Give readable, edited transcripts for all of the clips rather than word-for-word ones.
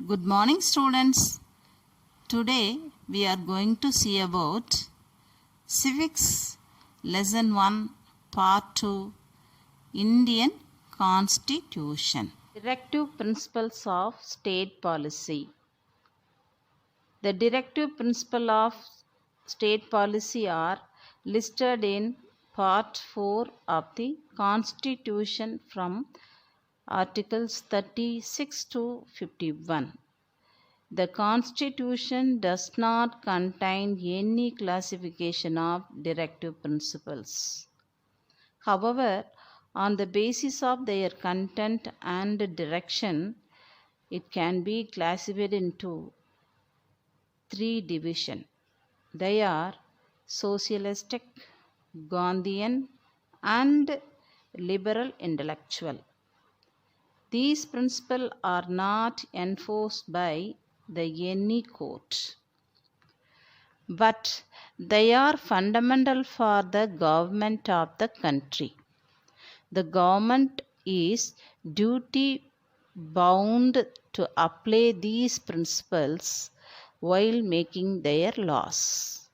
Good morning, students. Today we are going to see about Civics Lesson 1 Part 2 Indian Constitution. Directive Principles of State Policy. The directive principles of state policy are listed in Part 4 of the Constitution from Articles 36 to 51. The Constitution does not contain any classification of directive principles. However, on the basis of their content and direction, it can be classified into three divisions. They are socialistic, Gandhian, and liberal intellectual. These principles are not enforced by any court, but they are fundamental for the government of the country. The government is duty bound to apply these principles while making their laws.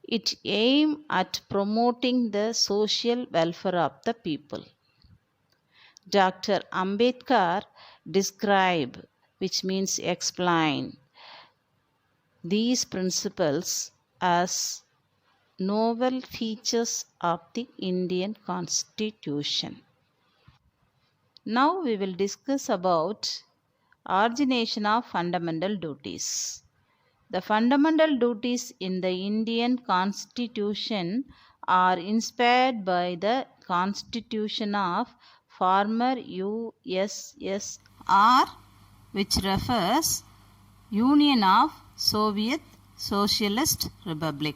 It aims at promoting the social welfare of the people. Dr. Ambedkar described, which means explain, these principles as novel features of the Indian Constitution. Now we will discuss about origination of fundamental duties. The fundamental duties in the Indian Constitution are inspired by the Constitution of former USSR, which refers Union of Soviet Socialist Republic.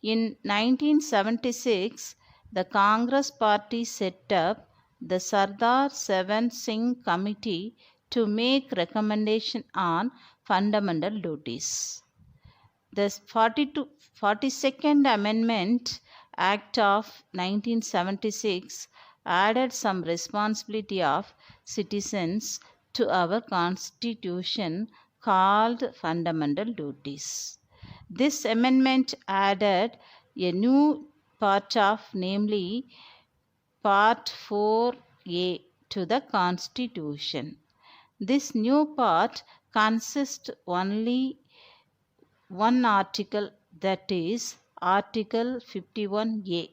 In 1976, the Congress Party set up the Sardar Sevan Singh Committee to make recommendation on fundamental duties. The 42nd Amendment Act of 1976 added some responsibility of citizens to our Constitution called fundamental duties. This amendment added a new part of, namely Part 4A to the Constitution. This new part consists only one article, that is Article 51A,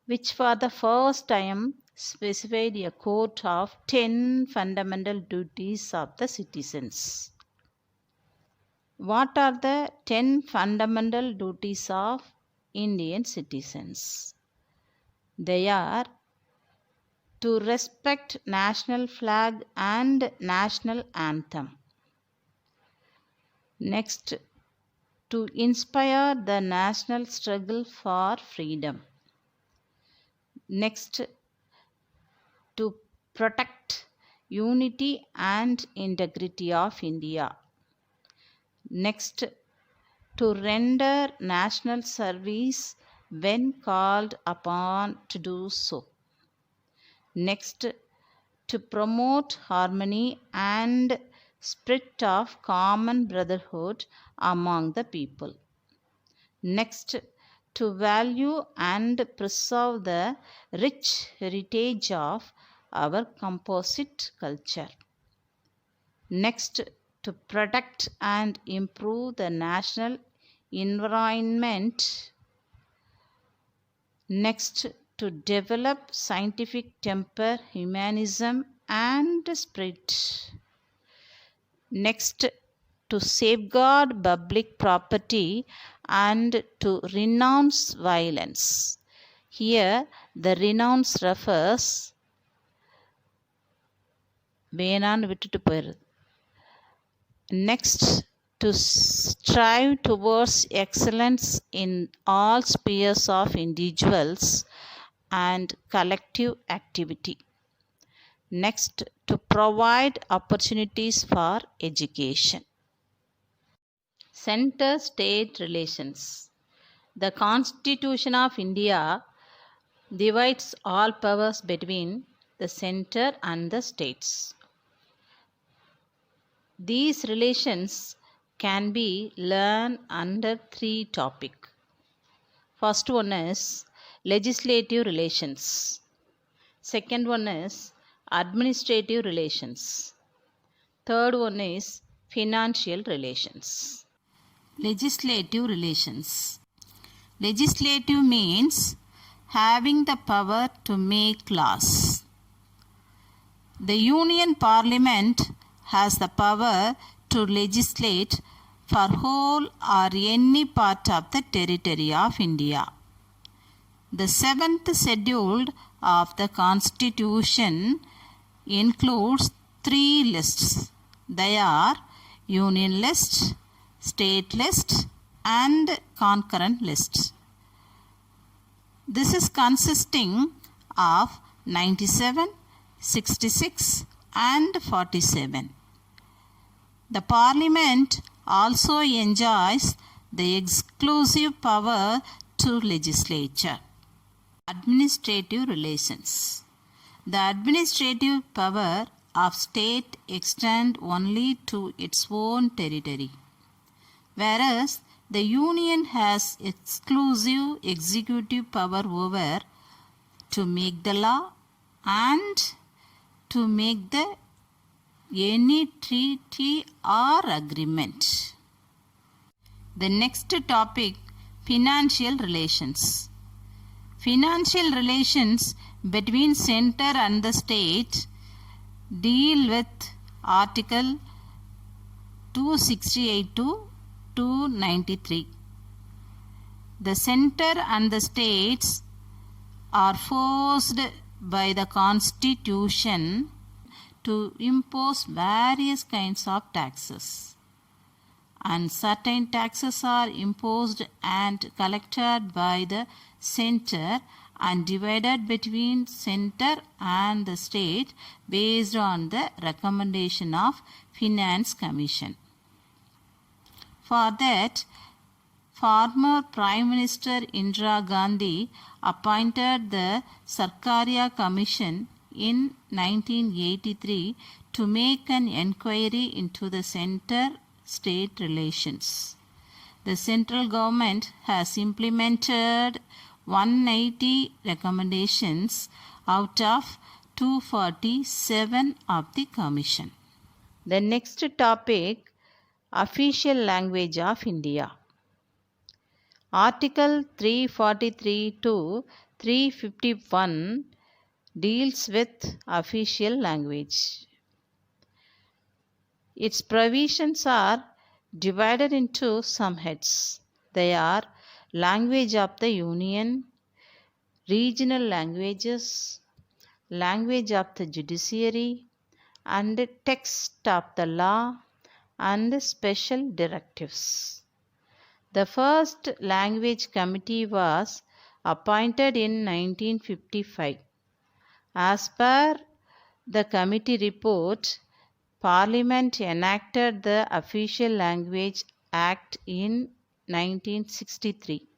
which for the first time specified a code of 10 fundamental duties of the citizens. What are the 10 fundamental duties of Indian citizens? They are to respect national flag and national anthem. Next, to inspire the national struggle for freedom. Next, to protect unity and integrity of India. Next, to render national service when called upon to do so. Next, to promote harmony and spirit of common brotherhood among the people. Next, to value and preserve the rich heritage of our composite culture. Next, to protect and improve the national environment. Next, to develop scientific temper, humanism, and spirit. Next, to safeguard public property and to renounce violence. Here, the renounce refers வேணான்னு விட்டுட்டு போயிடுது. Next, to strive towards excellence in all spheres of individuals and collective activity. Next, to provide opportunities for education. Center-state relations. The Constitution of India divides all powers between the center and the states. These relations can be learned under three topics. First one is legislative relations. Second one is administrative relations. Third one is financial relations. Legislative relations. Legislative means having the power to make laws. The Union Parliament has the power to legislate for whole or any part of the territory of India. The 7th schedule of the Constitution includes 3 lists. They are Union list, State list, and concurrent list. This is consisting of 97, 66, and 47. The Parliament also enjoys the exclusive power to legislature. Administrative relations. The administrative power of state extends only to its own territory, whereas the Union has exclusive executive power over to make the law and to make the any treaty or agreement. The next topic, financial relations. Financial relations between center and the state deal with Article 268 to 293. The center and the states are forced by the Constitution to impose various kinds of taxes, and certain taxes are imposed and collected by the center and divided between center and the state based on the recommendation of Finance Commission. For that, former Prime Minister Indira Gandhi appointed the Sarkaria Commission in 1983 to make an inquiry into the center-state relations. The central government has implemented 180 recommendations out of 247 of the Commission. The next topic, official language of India. Article 343 to 351 deals with official language. Its provisions are divided into some heads. They are language of the Union, regional languages, language of the judiciary, and text of the law and special directives. The first language committee was appointed in 1955. As per the committee report, Parliament enacted the Official Language Act in 1963.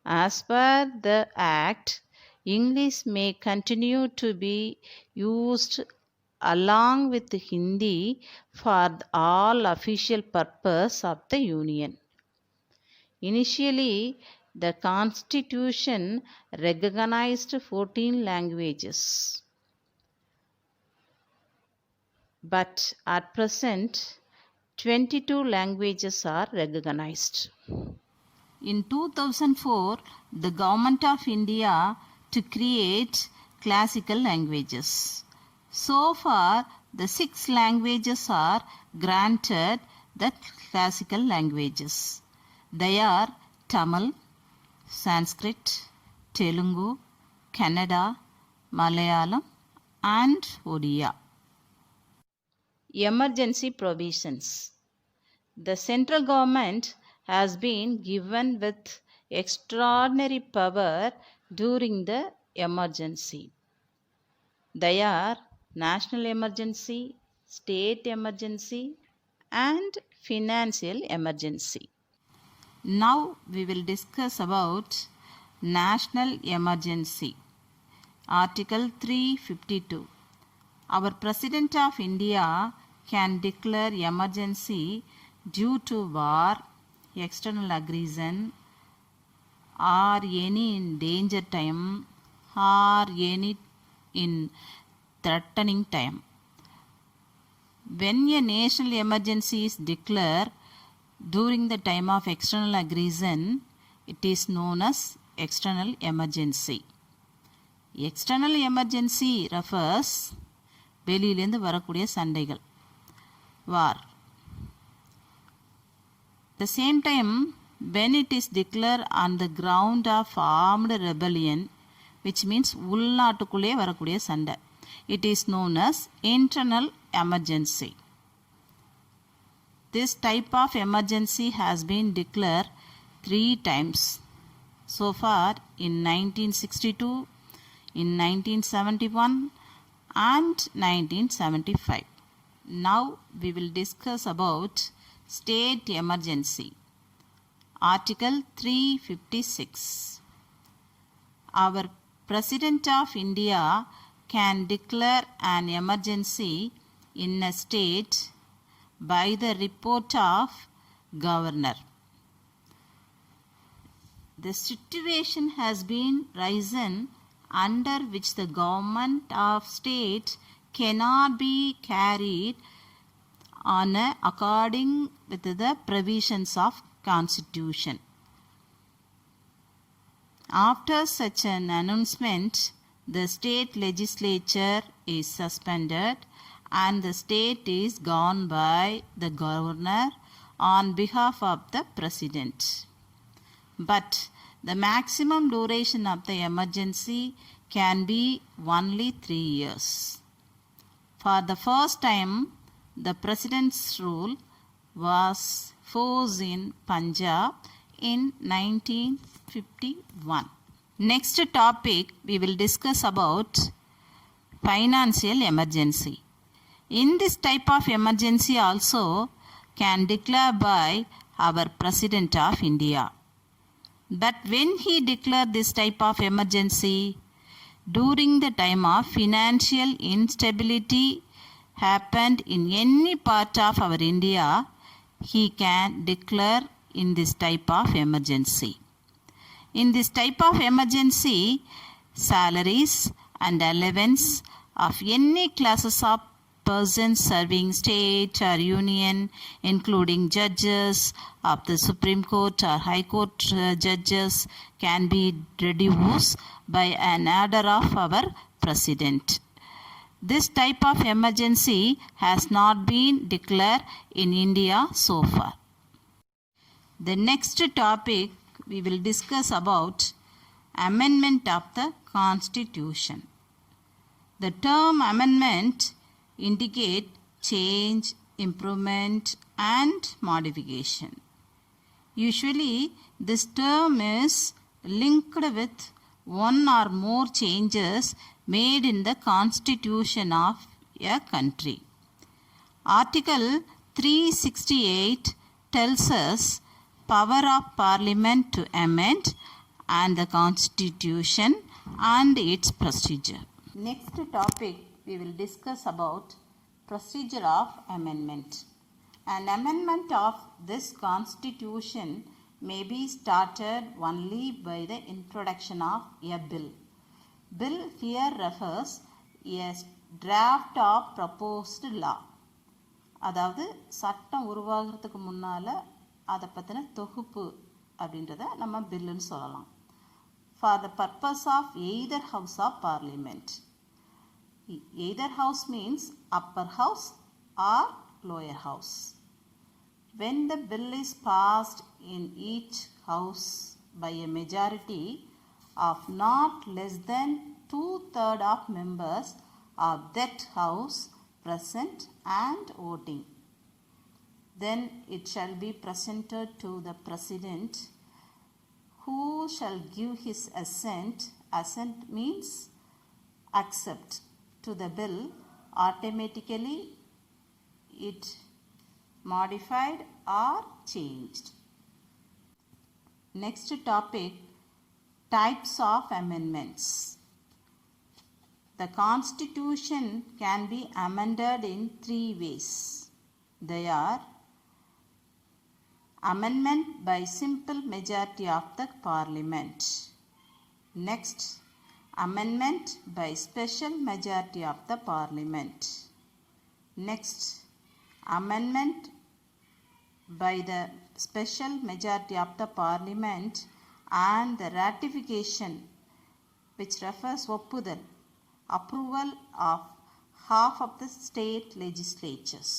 As per the Act, English may continue to be used along with Hindi for all official purposes of the Union. Initially, the Constitution recognized 14 languages, but at present 22 languages are recognized. In 2004, the Government of India to create classical languages. So far, the 6 languages are granted the classical languages. They are Tamil, Sanskrit, Telugu, Kannada, Malayalam, and Odia. Emergency provisions. The central government has been given with extraordinary power during the emergency. They are national emergency, state emergency, and financial emergency. Now we will discuss about national emergency. Article 352. Our President of India can declare emergency due to war, external aggression, or any in danger time, or any in threatening time. When a national emergency is declared during the time of external aggression, it is known as external emergency. External emergency refers வெளியிலிருந்து வரக்கூடிய சண்டைகள், war. The same time, when it is declared on the ground of armed rebellion, which means உள்நாட்டுக்குள்ளே வரக்கூடிய சண்டை, it is known as internal emergency. This type of emergency has been declared 3 times so far, in 1962, in 1971 and 1975. Now we will discuss about state emergency. Article 356. Our President of India can declare an emergency in a state by the report of governor. The situation has been risen under which the government of state cannot be carried on according with the provisions of constitution. After such an announcement, the state legislature is suspended and the state is governed by the governor on behalf of the president. But the maximum duration of the emergency can be only 3 years. For the first time, the president's rule was forced in Punjab in 1951. Next topic, we will discuss about financial emergency. In this type of emergency also can declare by our President of India. But when he declared this type of emergency, during the time of financial instability happened in any part of our India, he can declare in this type of emergency. In this type of emergency, salaries and allowance of any classes of persons serving state or union, including judges of the Supreme Court or High Court judges, can be reduced by an order of our President. This type of emergency has not been declared in India so far. The next topic, we will discuss about amendment of the Constitution. The term amendment indicate change, improvement and modification. Usually this term is linked with one or more changes made in the constitution of a country. Article 368 tells us power of parliament to amend and the constitution and its procedure. Next topic, we will discuss about procedure of amendment. An amendment of this constitution may be started only by the introduction of a bill. Bill here refers a draft of proposed law. அதாவது சட்டம் உருவாகிறதுக்கு முன்னால் அதை பற்றின தொகுப்பு அப்படின்றத நம்ம பில்லுன்னு சொல்லலாம். For the purpose of either house of parliament. Either house means upper house or lower house. When the bill is passed in each house by a majority of not less than 2/3 of members of that house present and voting, then it shall be presented to the President, who shall give his assent. Assent means accept to the bill. Automatically it modified or changed. Next topic, types of amendments. The Constitution can be amended in three ways. They are amendment by simple majority of the Parliament. Next, amendment by special majority of the Parliament. Next, amendment by the special majority of the Parliament and the ratification, which refers ஒப்புதல், approval of half of the state legislatures.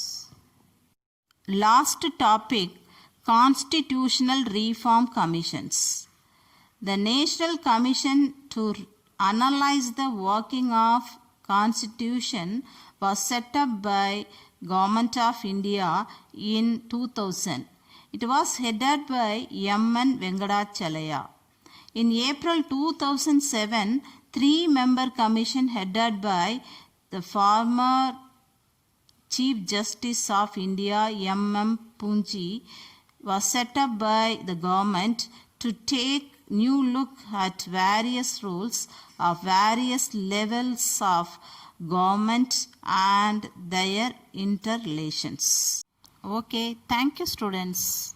Last topic, Constitutional Reform Commissions. The National Commission to analyze the working of Constitution was set up by Government of India in 2000. It was headed by M.N. Venkatachalaya. In April 2007, three-member commission headed by the former Chief Justice of India M.M. Punji was set up by the government to take new look at various roles of various levels of government and their interrelations. Okay, thank you students.